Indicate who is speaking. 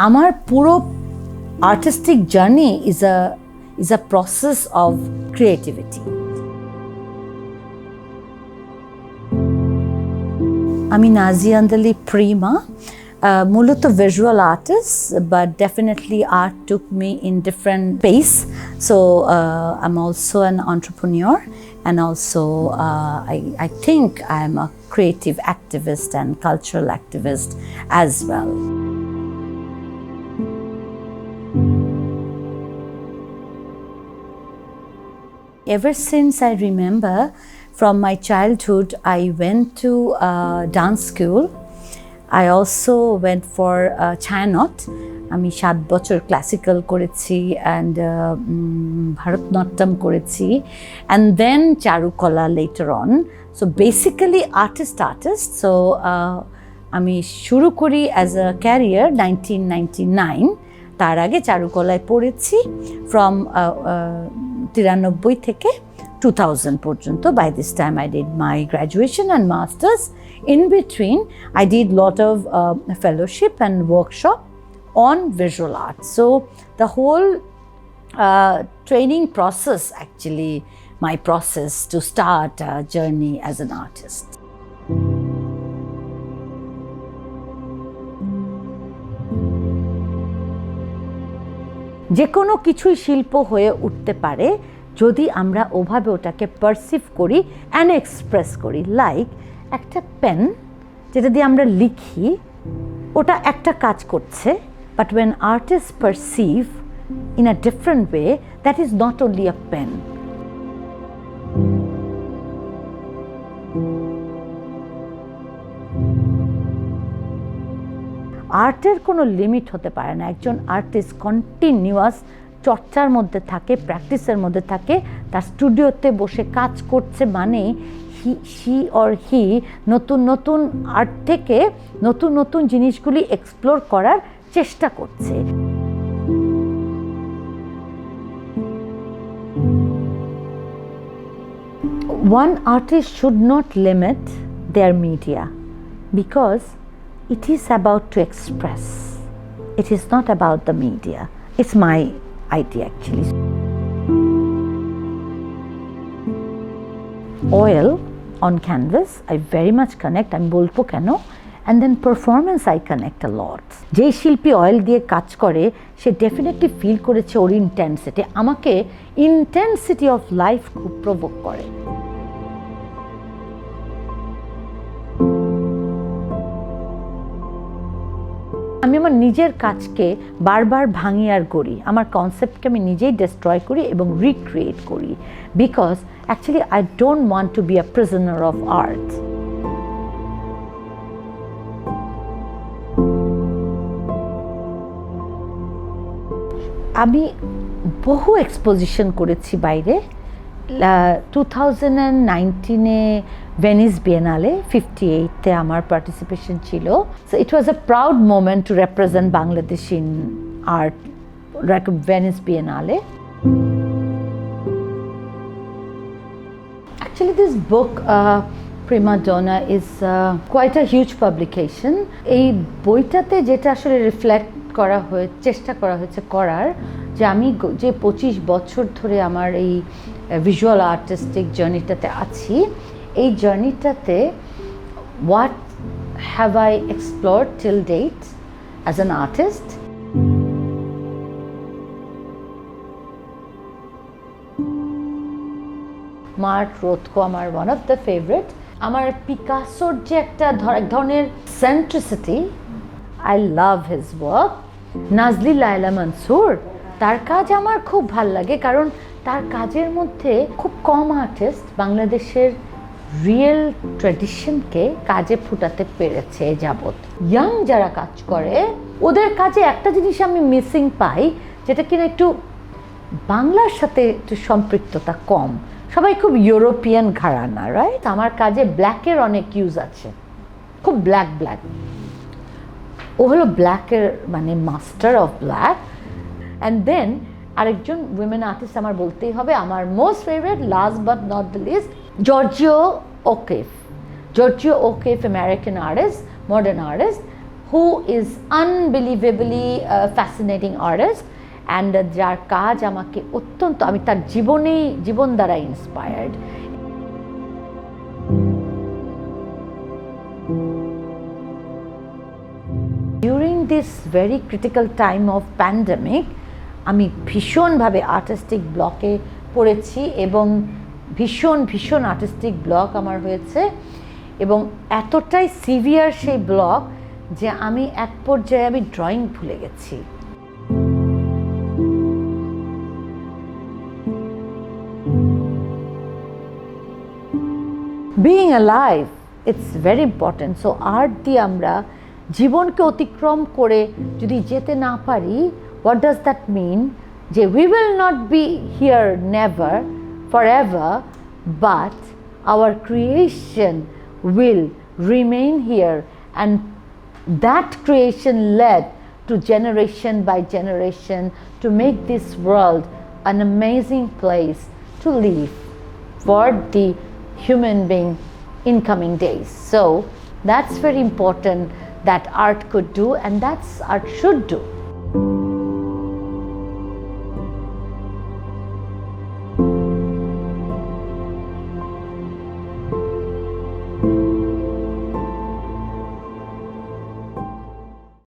Speaker 1: আমার পুরো artistic journey is a process of creativity. আমি নাজিয়া আন্দলি প্রিমা, মূলত visual artist, but definitely art took me in different pace. So I'm also an entrepreneur, and also I think I'm a creative activist and cultural activist as well. Ever since I remember, from my childhood, I went to dance school. I also went for Chayanot. আমি 7 বছর classical করেছি and Bharatanatyam করেছি, and then চারুকলা later on. So basically artist. So আমি শুরু করি as a career 1999. তার আগে চারুকলায় পড়েছি from 93 থেকে 2000 পর্যন্ত. By this time I did my graduation and masters. In between I did lot of fellowship and workshop on visual art. So the whole training process, actually my process to start a journey as an artist. যে কোনো কিছুই শিল্প হয়ে উঠতে পারে যদি আমরা ওভাবে ওটাকে পারসিভ করি অ্যান্ড এক্সপ্রেস করি। লাইক একটা পেন যেটা দিয়ে আমরা লিখি, ওটা একটা কাজ করছে, but when artists perceive in a different way, that is not only a pen. আর্টের কোনো লিমিট হতে পারে না। একজন আর্টিস্ট কন্টিনিউয়াস চর্চার মধ্যে থাকে, প্র্যাকটিসের মধ্যে থাকে, তার স্টুডিওতে বসে কাজ করছে মানে হি অর হি নতুন নতুন আর্ট থেকে নতুন নতুন জিনিসগুলি এক্সপ্লোর করার চেষ্টা করছে। One artist should not limit their media because it is about to express. It is not about the media. It's my idea actually. Oil on canvas, I very much connect. আমি বলবো কেন, and then performance I connect a lot. যে শিল্পী oil দিয়ে কাজ করে সে definitely feel করেছে ওর intensity. আমাকে ইন্টেন্সিটি অফ লাইফ খুব প্রভোক করে। আমি আমার নিজের কাজকে বারবার ভাঙি আর গড়ি, আমার কনসেপ্টকে আমি নিজেই ডিস্ট্রয় করি এবং রিক্রিয়েট করি, because actually I don't want to be a prisoner of art. আমি বহু এক্সপোজিশন করেছি বাইরে। 2019-এ ভেনিস বিয়েনালে 58তে আমার পার্টিসিপেশন ছিল। So it was a proud moment to represent Bangladesh in art Venice Biennale. Actually this book Prima Donna is quite a huge publication. এই বইটাতে যেটা আসলে রিফ্লেক্ট করা হয়ে চেষ্টা করা হয়েছে করার, যে আমি যে 25 বছর ধরে আমার এই ভিজুয়াল আর্টিস্টিক জার্নিটাতে আছি, এই জার্নিটাতে what have I explored till date as an artist. Mark Rothko আমার ওয়ান অফ দ্য ফেভারিট। আমার পিকাসোর যে একটা এক ধরনের centricity, I love his work. Nazli Laila Mansur, তার কাজ আমার খুব ভাল লাগে, কারণ তার কাজের মধ্যে খুব কম আর্টিস্ট বাংলাদেশের রিয়েল ট্র্যাডিশনকে কাজে ফুটাতে পেরেছে যাবৎ। ইয়াং যারা কাজ করে ওদের কাজে একটা জিনিস আমি মিসিং পাই, যেটা কিনা একটু বাংলার সাথে একটু সম্পৃক্ততা কম। সবাই খুব ইউরোপিয়ান ঘরানা, রাইট? আমার কাজে ব্ল্যাকের অনেক ইউজ আছে, খুব ব্ল্যাক। ও হলো ব্ল্যাকের মানে master of black. And then আরেকজন উইমেন আর্টিস্ট আমার বলতেই হবে, আমার most favourite, last but not the list, Georgia O'Keeffe, American artist, modern artist. who is unbelievably fascinating artist and যার কাজ আমাকে অত্যন্ত, আমি তার জীবন দ্বারা inspired. During this very critical time of pandemic, আমি ভীষণভাবে আর্টিস্টিক ব্লকে পড়েছি এবং ভীষণ আর্টিস্টিক ব্লক আমার হয়েছে এবং এতটাই সিভিয়ার সেই ব্লক যে আমি এক পর্যায়ে আমি ড্রয়িং ভুলে গেছি। Being alive, it's very important. So art দিয়ে আমরা জীবনকে অতিক্রম করে যদি যেতে না পারি, what does that mean? যে we will not be here never, forever, but our creation will remain here, and that creation led to generation by generation to make this world an amazing place to live for the human being in coming days. So that's very important that art could do, and that's art should do.